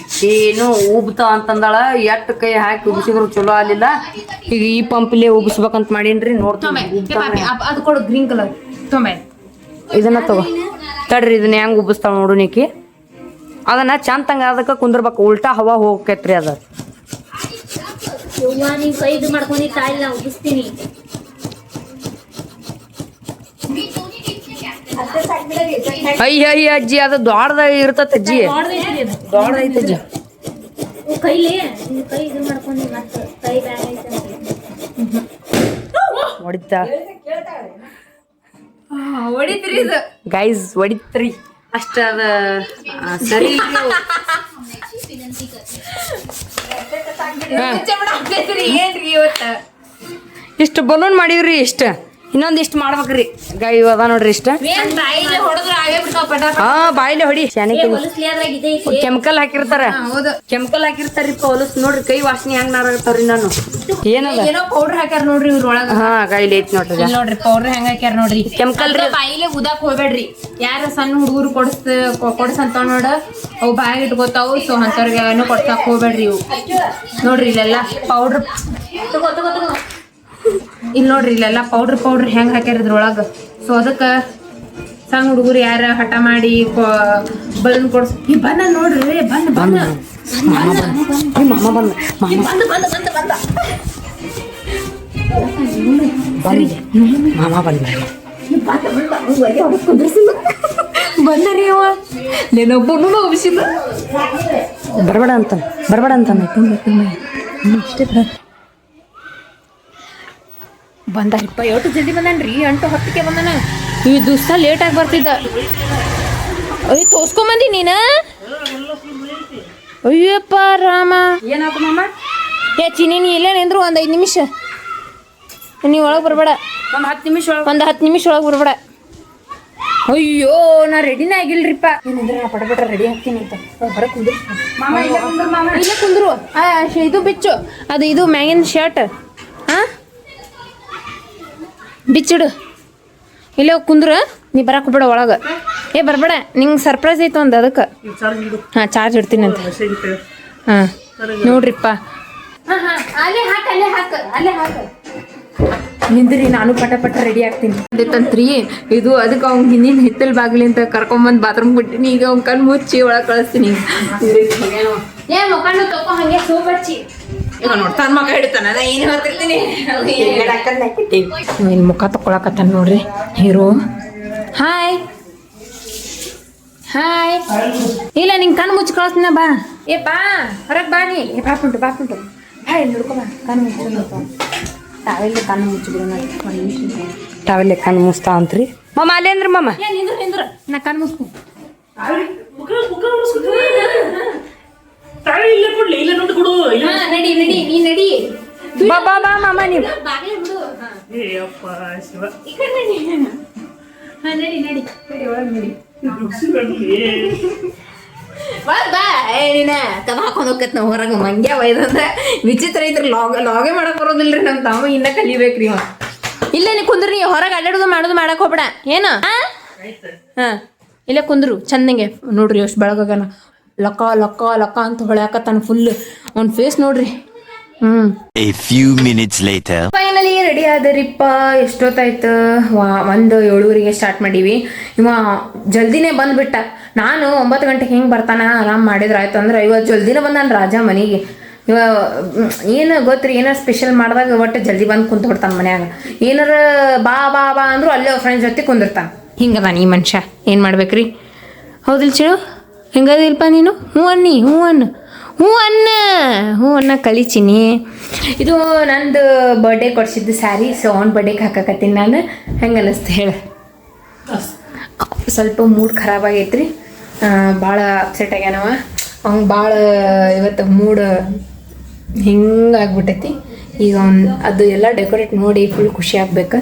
Speaker 2: ಏನು ಉಬ್ತಾವ ಅಂತಂದಾಳ ಎಟ್ ಕೈ ಹಾಕಿ ಉಬ್ಸಿದ್ರು ಚಲೋ ಆಗ್ಲಿಲ್ಲ ಈಗ ಈ ಪಂಪ್ಲೆ ಉಬ್ಸ್ಬೇಕಂತ ಮಾಡೀನ್ರಿ ನೋಡ್ತೀನಿ
Speaker 1: ಅದು ಕೊಡು ಗ್ರೀನ್ ಕಲರ್ ತೊಂಬೆ
Speaker 2: ಇದನ್ನ ತಗೋ ತಡ್ರಿ ಇದನ್ನ ಹೆಂಗ್ ಉಬ್ಬಿಸ್ತಾವ ನೋಡು ನೀಕಿ ಅದನ್ನ ಚಂದಂಗ ಅದಕ್ಕೆ ಕುಂದ್ರಬೇಕು ಉಲ್ಟಾ ಹವಾ ಹೋಗಕೈತ್ರಿ ಅದ
Speaker 4: ನೀವು ಕೈ ಇದು ಮಾಡ್ಕೊಂಡು ತಾಯಿ ನಾ ಉಗಿಸ್ತೀನಿ
Speaker 2: ಅಯ್ಯ ಅಜ್ಜಿ ಅದು ದೊಡ್ಡದಾಗ ಇರ್ತತ ಅಜ್ಜಿ ದೊಡ್ಡದೈತೆ ಅಜ್ಜಿ
Speaker 4: ಕೈಲಿ ಕೈ ಇದು ಮಾಡ್ಕೊಂಡು ಮತ್ತೆ ಕೈ ಬ್ಯಾನ್ ಐತೆ
Speaker 2: ಹೊಡಿತಾ
Speaker 1: ಹೊಡಿತ್ರಿ ಇದು
Speaker 2: ಗೈಸ್ ಹೊಡಿತ್ರಿ ಅಷ್ಟ ಅದ ಸರಿ
Speaker 1: ಏನ್ರಿ ಇವತ್ತ
Speaker 2: ಇಷ್ಟು ಬಲೂನ್ ಮಾಡೀವ್ರಿ ಇಷ್ಟ ಇನ್ನೊಂದಿಷ್ಟು ಮಾಡ್ಬೇಕ್ರಿ ಗೈ ಅದ ನೋಡ್ರಿ ಇಷ್ಟ
Speaker 1: ಏನ್ ಬಾಯಿಗೆ ಹೊಡೆದ್ರ ಆಗೇ ಬಿಡ್ತಾವ ಪಟಾಕ
Speaker 2: ಹಾ ಬಾಯಿಲೆ ಹೊಡಿ
Speaker 4: ಹೊಲಸ್ಲಿ ಅದ್ರಾಗ ಇದೆ ಐತಿ
Speaker 2: ಕೆಮಿಕಲ್ ಹಾಕಿರ್ತಾರ
Speaker 1: ಹೌದು
Speaker 2: ಕೆಮಿಕಲ್ ಹಾಕಿರ್ತಾರಿಪ್ಪ ಹೊಲಸ್ ನೋಡ್ರಿ ಕೈ ವಾಸನೆ ಹೆಂಗ್ ನಾರಾಗತ್ತಾವ್ರಿ ನಾನು ಏನದ
Speaker 1: ಏನೋ ಪೌಡರ್ ಹಾಕ್ಯಾರ ನೋಡ್ರಿ ಇವ್ರೊಳಗ
Speaker 2: ಹಾ ಗೈಲಿ ಐತಿ ನೋಡ್ರಿ
Speaker 1: ಇಲ್ಲಿ ನೋಡ್ರಿ ಪೌಡರ್ ಹೆಂಗ ಹಾಕ್ಯಾರ ನೋಡ್ರಿ
Speaker 2: ಕೆಮಿಕಲ್ ರೀ
Speaker 1: ಬಾಯಿಲೆ ಉದಾಕ್ ಹೋಗ್ಬೇಡ್ರಿ ಯಾರ ಸಣ್ಣ ಹುಡುಗರು ಕೊಡ್ಸಂತಾವ ನೋಡ ಅವು ಬಾಯಿಗೆ ಇಟ್ಕೋತಾವು ಸೊ ಅಂತವ್ರಿಗೆ ಏನೋ ಕೊಡ್ಸಾಕ್ ಹೋಗ್ಬೇಡ್ರಿ ಇವು ನೋಡ್ರಿ ಇಲ್ಲೆಲ್ಲ ಪೌಡರ್ ಇಲ್ಲಿ ನೋಡ್ರಿ ಇಲ್ಲೆಲ್ಲ ಪೌಡ್ರ್ ಹೆಂಗ್ ಹಾಕ್ಯಾರ ಇದ್ರೊಳಗ ಸೊ ಅದಕ್ಕ ಸಣ್ಣ ಹುಡುಗರು ಯಾರ ಹಠ ಮಾಡಿ ಬಲೂನ್ ಕೊಡ್ಸ್ ಈ ಬಂದ ನೋಡ್ರಿ ಬಂದ
Speaker 2: ಮಾಮ ಬಂದ ಮಾಮ ಬಂದ
Speaker 1: ಬಂದರಿ ಅವ ನೆನೊಬ್ಬನು ಒಬ್ಸಿದ
Speaker 2: ಬರಬೇಡ ಅಂತ
Speaker 1: ಅಷ್ಟೇ ಬಂದಾರಿಪ್ಪ ಎಷ್ಟು ಜಲ್ದಿ ಬಂದನ್ರಿ 8-10ಕ್ಕೆ ಬಂದನ ಈ ದಿವಸ ಲೇಟಾಗಿ ಬರ್ತಿದ್ದ ಅಯ್ಯ ತೋರ್ಸ್ಕೊಂಬಂದಿ ನೀನ ಅಯ್ಯಪ್ಪ ರಾಮ
Speaker 2: ಏನಾಯ್ತು ಮಾಮ
Speaker 1: ಚಿನಿ ನೀ ಇಲ್ಲೇ ನಿಂದ್ರು ಒಂದು 5 ನಿಮಿಷ ನೀವು ಒಳಗೆ ಬರಬೇಡ
Speaker 2: ಒಂದು 10 ನಿಮಿಷ
Speaker 1: ಒಂದು 10 ನಿಮಿಷ ಒಳಗೆ ಬರಬೇಡ ಅಯ್ಯೋ ನಾ ರೆಡಿನೇ ಆಗಿಲ್ರಿಪ್ಪ ಏನಂದ್ರೆ ನಾ ಪಟ ರೆಡಿ ಆಗ್ತೀನಿ ಅಂತ ಬರ ಕುಂದ್ರು
Speaker 2: ಮಾಮ
Speaker 1: ಇಲ್ಲೇ ಕುಂದ್ರು ಇದು ಬಿಚ್ಚು ಅದು ಇದು ಮ್ಯಾಗಿನ ಶರ್ಟ್ ಹಾಂ ಬಿಚ್ಚಿಡು ಇಲ್ಲೇ ಹೋಗಿ ಕುಂದ್ರ ನೀ ಬರಕ್ಕೆ ಹೋಗ್ಬೇಡ ಒಳಗೆ ಬರಬೇಡ ನಿಂಗೆ ಸರ್ಪ್ರೈಸ್ ಐತೆ ಒಂದು ಅದಕ್ಕೆ ಹಾಂ ಚಾರ್ಜ್ ಇಡ್ತೀನಿ ಅಂತ ಹಾಂ ನೋಡ್ರಿಪ್ಪ ಅಲ್ಲೇ ಹಾಕ ನಿಂದ್ರಿ ನಾನು ಪಟ ರೆಡಿ ಆಗ್ತೀನಿ ಅದೇತಂತ್ರಿ ಇದು ಅದಕ್ಕೆ ಅವ್ನ ಹಿಂದಿನ ಹಿತ್ತಲ್ ಬಾಗಿಲಿ ಅಂತ ಕರ್ಕೊಂಬಂದು ಬಾತ್ರೂಮ್ ಬಿಟ್ಟಿನಿ ಈಗ ಅವ್ನ ಕಣ್ಣು ಮುಚ್ಚಿ ಒಳಗೆ ಕಳಿಸ್ತೀನಿ ಮುಖಂಡು ತಗೋ ಹಂಗೆ ಸೋಬಚ್ಚಿ ಈಗ ನೋಡ್ತಾನ ಮಗ ಹಿಡಿತಾನ ಅದ ಏನು ಹೇಳ್ತಿರ್ತೀನಿ ಇಲ್ಲಿ ಮುಖ ತಕೊಳಕತ್ತಾನ ನೋಡ್ರಿ ಹೀರೋ ಹಾಯ್ ಇಲ್ಲ ನಿಂಗೆ ಕಣ್ಣು ಮುಚ್ಚಿ ಕಳಿಸ್ತೀನ ಬಾ ಏ ಬಾ ಹೊರಗೆ ಬಾ ನೀ ಏ ಬಾಪುಂಟು ಬಾ ಇಲ್ಲಿ ಹಿಡ್ಕೊ ಬಾ ಕಣ್ಣು ಮುಚ್ಚಿಬಿಡು ತಾವೆಲ್ಲ ಕಣ್ಣು ಮುಚ್ಚಿಬಿಡು
Speaker 2: ತಾವೆಲ್ಲ ಕಣ್ಣು ಮುಸ್ತಾ ಅಂತ್ರಿ ಮಾಮ ಅಲ್ಲೇ ಅಂದ್ರಿ ಮಾಮ
Speaker 1: ಏ ನಿಂದ್ರು ನಾ ಕಣ್ಣು ಮುಚ್ಕು ನಡಿ ನೀ ನಡಿ
Speaker 2: ಬಾ ಬಾ ಬಾ ಮಾಮ ನೀವು
Speaker 1: ಬಾಗ್ಲೇ ಬಿಡು ಈ ಕಡೆ ನಡಿ ನಡಿ ಒಳಗೆ ನಡಿ ಬಾ ನೀನ ಕದ ಹಾಕೊಂಡು ಹೋಗತ್ ನಾವು ಹೊರಗೆ ಮಂಗ್ಯ ಒಯ್ದಂದ್ರೆ ವಿಚಿತ್ರ ಐತ್ರಿ ಲಾಗೇ ಮಾಡಕ್ ಬರೋದಿಲ್ರಿ ನಮ್ಮ ತಾವ ಇನ್ನ ಕಲಿಬೇಕ್ರಿ ಅವ ಇಲ್ಲ ನೀ ಕುಂದ್ರಿ ಹೊರಗೆ ಅಡ್ಡಾಡೋದು ಮಾಡೋದು ಮಾಡಕ್ ಹೋಗ್ಬೇಡ ಏನು ಹಾ ಇಲ್ಲೇ ಕುಂದ್ರು ಚಂದಂಗೆ ನೋಡ್ರಿ ಅಷ್ಟು ಬೆಳಗಾಗನ ಲಕ್ಕ ಲಕ್ಕ ಲಕ್ಕ ಅಂತ ಹೊಳ್ಯಾಕತ್ತಾನ ಫುಲ್ ಅವ್ನ ಫೇಸ್ ನೋಡ್ರಿ
Speaker 3: A few minutes later.
Speaker 1: Finally ready ಆದರಿಪ್ಪ ಎಷ್ಟೊತ್ತಾಯ್ತು 1:07 ಸ್ಟಾರ್ಟ್ ಮಾಡೀವಿ ಇವ ಜಲ್ದಿನೇ ಬಂದ್ಬಿಟ್ಟ ನಾನು 9 ಗಂಟೆಗೆ ಹೆಂಗೆ ಬರ್ತಾನ ಆರಾಮ್ ಮಾಡಿದ್ರೆ ಆಯ್ತು ಅಂದ್ರೆ ಇವತ್ತು ಜಲ್ದಿನೇ ಬಂದಾನ ರಾಜ ಮನೆಗೆ ಇವ ಏನು ಗೊತ್ತ್ರಿ ಏನಾರು ಸ್ಪೆಷಲ್ ಮಾಡಿದಾಗ ಒಟ್ಟು ಜಲ್ದಿ ಬಂದು ಕುಂತು ಬಿಡ್ತಾನೆ ಮನ್ಯಾಗ ಏನಾರ ಬಾ ಬಾ ಬಾ ಅಂದ್ರು ಅಲ್ಲೇ ಫ್ರೆಂಡ್ಸ್ ಜೊತೆ ಕುಂದಿರ್ತಾನೆ ಹಿಂಗದಾನ ಈ ಮನುಷ್ಯ ಏನು ಮಾಡ್ಬೇಕ್ರಿ ಹೌದಿಲ್ಲ ಚಿಳು ಹೆಂಗದಿಲ್ಪ ನೀನು ಹ್ಞೂ ಅನ್ನ ಕಲಿಚೀನಿ ಇದು ನಂದು ಬರ್ಡೇ ಕೊಡ್ಸಿದ್ದು ಸ್ಯಾರಿ ಸೊ ಅವ್ನ ಬರ್ಡೇಗೆ ಹಾಕಕತ್ತೀನಿ ನಾನು ಹೆಂಗೆ ಅನ್ನಿಸ್ತು ಹೇಳ ಸ್ವಲ್ಪ ಮೂಡ್ ಖರಾಬ್ ಆಗೈತ್ರಿ ಭಾಳ ಅಪ್ಸೆಟ್ ಆಗ್ಯಾನವ ಅವ್ನು ಭಾಳ ಇವತ್ತು ಮೂಡ್ ಹಿಂಗೆ ಆಗ್ಬಿಟ್ಟೈತಿ ಈಗ ಅದು ಎಲ್ಲ ಡೆಕೋರೇಟ್ ನೋಡಿ ಫುಲ್ ಖುಷಿ ಆಗ್ಬೇಕು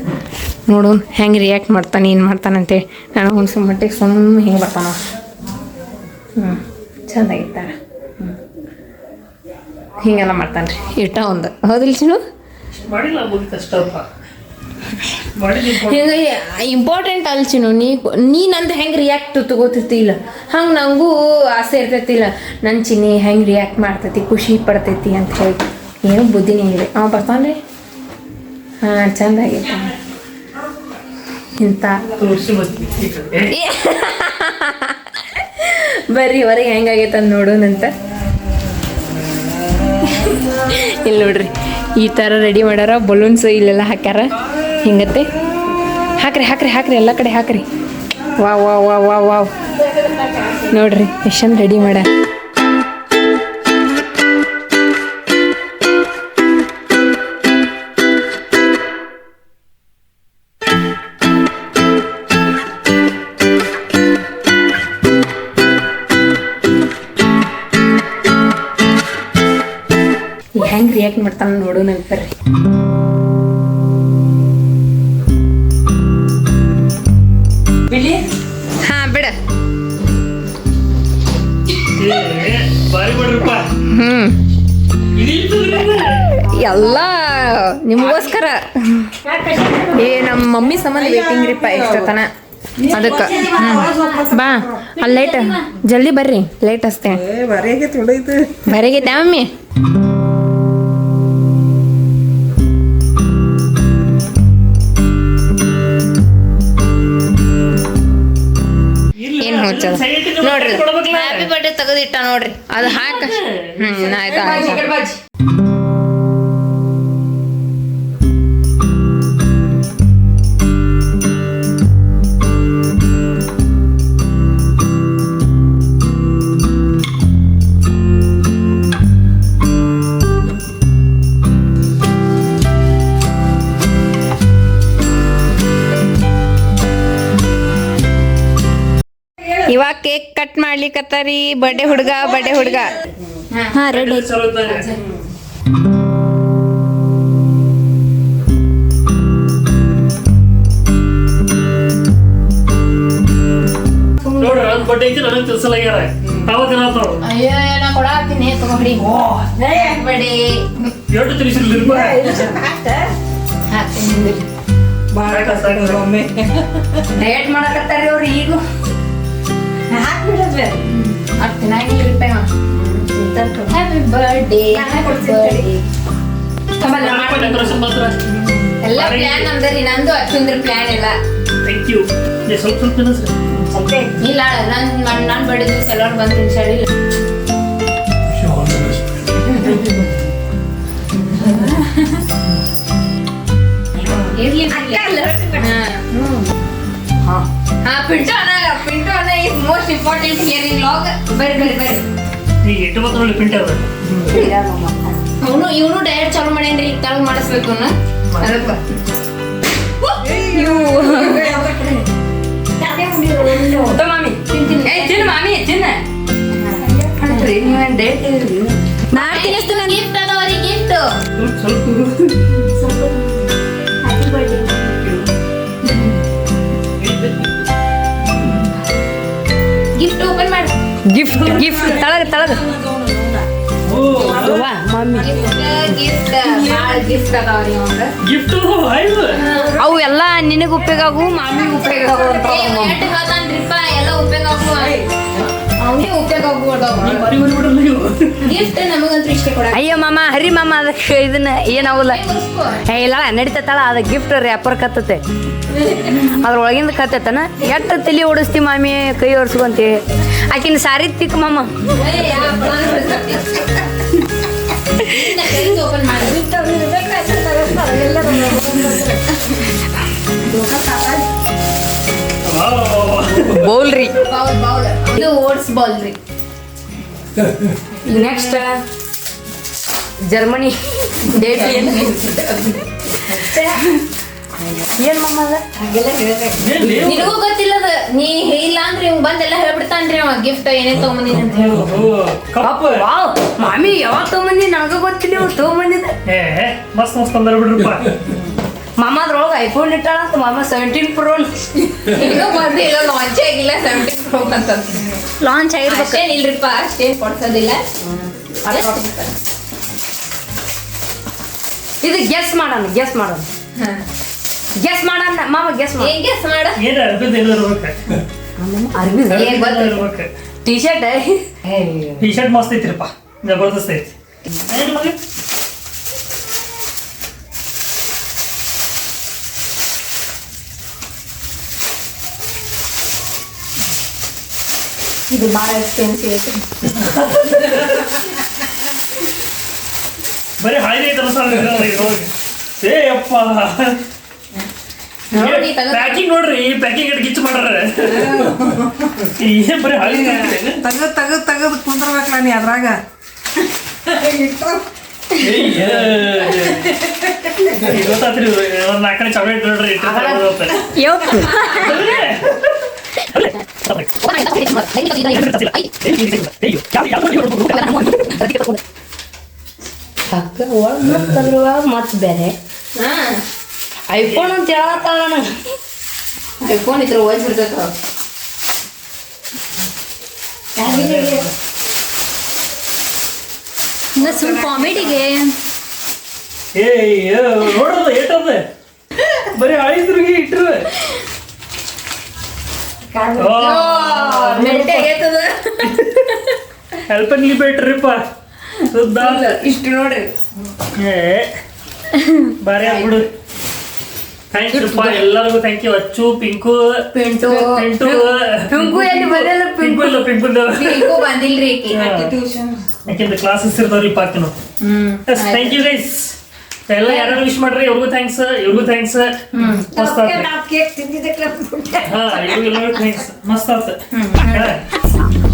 Speaker 1: ನೋಡೋನು ಹೆಂಗೆ ರಿಯಾಕ್ಟ್ ಮಾಡ್ತಾನೆ ಏನು ಮಾಡ್ತಾನಂತೇಳಿ ನಾನು ಒಂದು ಮಟ್ಟಿಗೆ ಸುಮ್ಮನೆ ಹಿಂಗೆ ಬರ್ತಾನ ಚೆಂದಾಗಿರ್ತಾನೆ ಹಿಂಗೆಲ್ಲ ಮಾಡ್ತಾನೆ ರೀ ಇಟ್ಟ ಒಂದು ಹೌದಿಲ್ಲ ಚಿನ್ನು ಹಿಂಗೆ ಇಂಪಾರ್ಟೆಂಟ್ ಅಲ್ಲ ಚಿನ್ನು ನೀ ನಂದು ಹೆಂಗೆ ರಿಯಾಕ್ಟ್ ತಗೋತಿರ್ತಿಲ್ಲ ಹಂಗೆ ನನಗೂ ಆಸೆ ಇರ್ತೈತಿಲ್ಲ ನನ್ನ ಚಿನ್ನಿ ಹೆಂಗೆ ರಿಯಾಕ್ಟ್ ಮಾಡ್ತೈತಿ ಖುಷಿ ಪಡ್ತೈತಿ ಅಂತ ಹೇಳಿ ಏನೂ ಬುದ್ಧಿನೇ ಇಲ್ಲ ಅವ ಬರ್ತಾನೆ ರೀ ಹಾಂ ಚೆಂದಾಗಿರ್ತಾನೆ ಇಂಥ ಬರ್ರಿ ಹೊರಗೆ ಹೆಂಗಾಗೈತೆ ಅಂತ ನೋಡೋಣಂತ ಇಲ್ಲಿ ನೋಡ್ರಿ ಈ ಥರ ರೆಡಿ ಮಾಡ್ಯಾರ ಬಲೂನ್ಸ್ ಇಲ್ಲೆಲ್ಲ ಹಾಕ್ಯಾರ ಹಿಂಗತ್ತೆ ಹಾಕ್ರಿ ಎಲ್ಲ ಕಡೆ ಹಾಕ್ರಿ ವಾವ್ ನೋಡ್ರಿ ಎಷ್ಟೊಂದು ರೆಡಿ ಮಾಡ್ಯಾರ ಹೆಂಗೆ ರಿಯಾಕ್ಟ್ ಮಾಡ್ತಾನೆ ನೋಡೋಣ ಬರ್ರಿ ಹಾಂ ಬಿಡ ಎಲ್ಲ ನಿಮಗೋಸ್ಕರ ನಮ್ಮ ಮಮ್ಮಿ ಸಂಬಂಧ ವೇಟಿಂಗ್ ರೀಪ್ಪ ಎಷ್ಟೊತ್ತನ ಅದಕ್ಕೆ ಬಾ ಅಲ್ಲಿ ಲೈಟ್ ಜಲ್ದಿ ಬರ್ರಿ ಲೈಟ್ ಹಚ್ತೇನೆ ಬರೆಗೈತೆ ಮಮ್ಮಿ ಏನು ಹೋಗ್ತದ ನೋಡ್ರಿ ಹ್ಯಾಪಿ ಬರ್ಡೇ ತೆಗೆದಿಟ್ಟ ನೋಡ್ರಿ ಅದು ಹಾಕ ಆಯ್ತು ಇವಾಗ ಕೇಕ್ ಕಟ್ ಮಾಡ್ಲಿಕ್ಕತ್ತಾರಿ ಬರ್ಡೇ ಹುಡುಗ ಹಾ ರೆಡಿ ಅಯ್ಯೋ ನಾ ಕೊಡಾತೀನಿ ತಗೊಂಡಿ ಡಯಟ್ ಮಾಡಕತ್ತಾರಿ ಅವ್ರು ಈಗ ಹ್ಯಾಪಿ ಬರ್ಡೇ ಎಲ್ಲ ಪ್ಲಾನ್ ನಮ್ದರಿ ನಂದು ಅಚ್ಚುಂದ್ರ ಪ್ಲಾನ್ ಎಲ್ಲ ಇಲ್ಲ ನಾನು ಬರ್ಡೇ ದಿವಸ ಎಲ್ಲರೂ ಬಂದು ತಿನ್ಸಾಡಿ ಇರ್ಲಿ ಪಿಂಟು ಅಣ್ಣ is most important here in log ಬರ್ರಿ
Speaker 5: ಈಗ ಇಟ್ಟು ಮತ್ತು ನೋಡಿ ಪಿಂಟೆ ಅದ
Speaker 1: ಇವನು ಡೈರೆಕ್ಟ್ ಚಾಲು ಮಾಡೇನ್ರಿ ಈಗ ತಳಗ್ ಮಾಡಿಸ್ಬೇಕು ಅದಕ್ಕ
Speaker 2: ಊಟ ಮಾಮಿ ಏ ತಿನ್ನು ಮಾಮಿ ತಿನ್ನ ನೀವೇನ್ ಡೇಟ್
Speaker 1: ಗಿಫ್ಟ್ ಅದಾವ್ರಿ ಗಿಫ್ಟ್
Speaker 5: ಸ್ವಲ್ಪ
Speaker 4: ಹ್ಯಾಪಿ ಬರ್ಡೇ
Speaker 1: ಗಿಫ್ಟ್ ಓಪನ್ ಮಾಡು
Speaker 2: ಗಿಫ್ಟ್ ಗಿಫ್ಟ್ ತಳಗ ವಾ ಮಮ್ಮಿ
Speaker 1: ಗಿಫ್ಟ್ ಭಾಳ ಗಿಫ್ಟ್ ಅದಾವ್ರಿ ಅವಂಗ
Speaker 5: ಗಿಫ್ಟ್ ಆಯ್ತು
Speaker 2: ಅವು ಎಲ್ಲ ನಿನಗೆ ಉಪಯೋಗ ಆಗು ಮಾಮಿಗೆ ಉಪಯೋಗ ಆಗು ಅಂತ
Speaker 1: ಎಷ್ಟ್ ಹೇಳ್ತಾನ್ರಿಪ್ಪ ಎಲ್ಲ ಉಪಯೋಗ ಆಗುವ ಅವನಿಗೆ ಉಪಯೋಗ ಆಗ್ಬೋದವ
Speaker 5: ಬಾರಿ ಬಿಡ್ರಲ್ಲ ನೀವು
Speaker 1: ಗಿಫ್ಟ್ ನಮಗಂತೂ ಇಷ್ಟ ಕೊಡ
Speaker 2: ಅಯ್ಯೋ ಮಾಮ ಹರಿ ಮಾಮ ಅದಕ್ಕೆ ಇದನ್ನ ಏನಾವಲ್ಲ ಏ ಇಲ್ಲ ನಡೀತೈತಲ್ಲ ಅದ ಗಿಫ್ಟ್ ರ್ಯಾಪರ್ ಕತ್ತತೆ ಅದ್ರೊಳಗಿಂದ ಕತ್ತೈತನ ಎಟ್ಟು ತಲೆ ಓಡಿಸ್ತಿ ಮಾಮಿ ಕೈ ಓಡಿಸ್ಕೊಂತಿ ಆಕಿನ ಸಾರಿ ತಿಕ್ ಮಾಮ
Speaker 1: ಓಪನ್ ಮಾಡಿ
Speaker 2: ಬೌಲ್ ರೀ
Speaker 1: ಬೌಲ್ ಬೌಲ್ ಇದು ಓಟ್ಸ್ ಬಾಲ್ ರೀ
Speaker 2: ನೆಕ್ಸ್ಟ್ ಜರ್ಮನಿ ಡೇಟ್ ಏನು ಮಾಮ ಅದ
Speaker 1: ನಿನಗೂ ಗೊತ್ತಿಲ್ಲದ ನೀ ಇಲ್ಲ ಅಂದ್ರೆ ಇವ್ ಬಂದೆಲ್ಲ ಹೇಳ್ಬಿಡ್ತಾನ್ರಿ ಅವ ಗಿಫ್ಟ್ ಏನೇ ತಗೊಂಬಂದಿನ ಅಂತ ಹೇಳಿ
Speaker 5: ಕಪ್
Speaker 2: ವಾವ್ ಮಾಮಿ ಯಾವಾಗ ತೊಗೊಂಬಂದಿ ನನಗ ಗೊತ್ತಿಲ್ಲ ಇವ್ರು ತೊಗೊಂಬಂದಿದ್ದ
Speaker 5: ಏ ಮಸ್ತ್ ಮಸ್ತ್ ಅಂದಾರ ಬಿಡ್ರಪ್ಪ
Speaker 2: ಮಾಮ ಅದ್ರೊಳಗೆ ಐಫೋನ್ ಇಟ್ಟಾಳಂತ ಮಾಮ 17 Pro
Speaker 1: ಇನ್ನೂ ಬಂದಿಲ್ಲ ಲಾಂಚ್ ಆಗಿಲ್ಲ 17 Pro ಅಂತ
Speaker 2: ಲಾಂಚ್ ಆಗಿರ್ಬೇಕು
Speaker 1: ಅಷ್ಟೇನಿಲ್ರಿಪ್ಪ ಅಷ್ಟೇನ್ ಕೊಡ್ಸೋದಿಲ್ಲ
Speaker 2: ಇದು ಗೆಸ್ ಮಾಡೋಣ ಗೆಸ್ ಮಾಡೋಣ ಮಾಮ ಗೆಸ್ ಮಾಡ
Speaker 1: ಏನ್ ಗೆಸ್ ಮಾಡ
Speaker 5: ಏನ ಅರ್ಬಿದ್ ಏನೋ ಇರ್ಬೇಕು
Speaker 2: ಅರ್ಬಿ
Speaker 1: ಏನ್ ಗೊತ್ತ
Speaker 5: ಇರ್ಬೇಕು
Speaker 2: ಟಿ ಶರ್ಟ್
Speaker 5: ಟಿ ಶರ್ಟ್ ಮಸ್ತ್ ಐತ್ರಿಪ್ಪ ಜಬರ್ದಸ್ತ್ ಐತಿ ಏನ್ ಮಗ
Speaker 1: ಇದು ಬಾಳ ಎಕ್ಸ್ಪೆನ್ಸಿವ್ ಐತಿ
Speaker 5: ಬರೀ ಹಾಯ್ದೆ ಐತಲ್ಲ ಸರ್ ಏ ಅಪ್ಪ
Speaker 1: ನೋಡಿ, ತಗೋ.
Speaker 5: ಪ್ಯಾಕಿಂಗ್ ನೋಡ್ರಿ ಪ್ಯಾಕಿಂಗ್ ಇಟ್ಟು ಗಿಚ್ಚು ಮಾಡ್ರ ಏನ್ ಬರೀ ಹಾಯ್ದೆ
Speaker 6: ತೆಗೆದು ಕುಂದ್ರಬೇಕಲ್ಲ ನೀ ಅದ್ರಾಗ
Speaker 5: ಗೊತ್ತಾತ್ರಿ ಒಂದ್ 4 ಕಡೆ ಚಾಕ್ಲೇಟ್ ನೋಡ್ರಿ
Speaker 2: ಮತ್ ಬೇರೆ
Speaker 1: ಹಾ
Speaker 2: ಐಫೋನ್ ಅಂತ ಹೇಳತ್ತಾಳ ನಂಗೆ
Speaker 1: ಐಫೋನ್ ಇದ್ರ ಓದ್ಬಿಡ್ತೈತ ಸುಮ್ ಕಾಮಿಡಿಗೆ
Speaker 5: ನೋಡ್ರದ ಏಟದ ಬರೀ ಹಾಳಿದ್ರಿಗೆ ಇಟ್ರು
Speaker 1: ನೆಟ್ಟೆ ಆಗೈತದ
Speaker 5: ಹೆಲ್ಪ್ ನೀ ಬೇಟ್ರಿಪ್ಪ ಸುದ್ದ
Speaker 1: ಇಷ್ಟು ನೋಡ್ರಿ
Speaker 5: ಏ ಬಾರಿ ಆಗ್ಬಿಡು ಥ್ಯಾಂಕ್ ಯು ಎಲ್ಲರಿಗೂ ಥ್ಯಾಂಕ್ ಯು ಅಚ್ಚು ಪಿಂಕು
Speaker 1: ಪಿಂಟು
Speaker 5: ಪಿಂಟು
Speaker 2: ಪಿಂಕು ಎಲ್ಲಿ ಬರಲ್ಲ
Speaker 5: ಪಿಂಕು ಇಲ್ಲ ಪಿಂಕು
Speaker 1: ಪಿಂಕು ಬಂದಿಲ್ರಿ ಈಕಿ
Speaker 5: ಯಾಕೆಂದ್ರೆ ಕ್ಲಾಸಸ್ ಇರ್ತಾವ್ರಿ ಪಾಕಿನು ಥ್ಯಾಂಕ್ ಯು ಗೈಸ್ ಎಲ್ಲ ಯಾರು ವಿಶ್ ಮಾಡ್ರಿ ಇವ್ರಿಗೂ ಥ್ಯಾಂಕ್ಸ್ ಇವ್ರಿಗೂ ಥ್ಯಾಂಕ್ಸ್ ಮಸ್ತ್ ಆತ ಹಾ ಇವ್ರಿಗೆಲ್ಲ ಥ್ಯಾಂಕ್ಸ್ ಮಸ್ತ್ ಆತ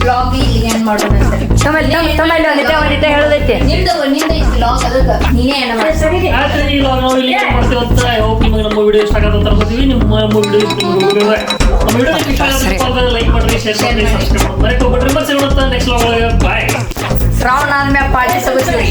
Speaker 1: ಬ್ಲಾಗ್ ಇಲ್ಲಿ ಏನ್ ಮಾಡೋಣ ಅಂತ
Speaker 2: ಒಂದಿಟ ಹೇಳೋದೈತೆ
Speaker 1: ನಿಮ್ದು ಇಷ್ಟು ಬ್ಲಾಗ್ ಅದಕ್ಕೆ ನೀನೇ ಏನ ಮಾಡ್ತೀವಿ
Speaker 5: ಆದ್ರೆ ಈ ಲಾಗ್ ನಾವು ಇಲ್ಲಿ ಮಾಡ್ತೀವಿ ಅಂತ ಐ ಹೋಪ್ ನಿಮಗೆ ನಮ್ಮ ವಿಡಿಯೋ ಇಷ್ಟ ಆಗತ್ತೆ ಅಂತ ಅನ್ಕೋತೀವಿ ನಮ್ಮ ವಿಡಿಯೋ ನಮ್ಮ ವಿಡಿಯೋ ಇಷ್ಟ ಆಗತ್ತೆ ಲೈಕ್ ಮಾಡ್ರಿ ಶೇರ್ ಮಾಡ್ರಿ ಸಬ್ಸ್ಕ್ರೈಬ್ ಮಾಡಿ ಮರೆತು ಹೋಗ್ಬಿಡ್ರಿ ಮತ್ತೆ ಸಿಗೋಣ ನೆಕ್ಸ್ಟ್ ಲಾಗ್ ಒಳಗೆ ಬಾಯ್
Speaker 2: ಶ್ರಾವಣ ಆದ್ಮೇಲೆ ಪಾರ್ಟಿ ಸಗಸ್ರಿ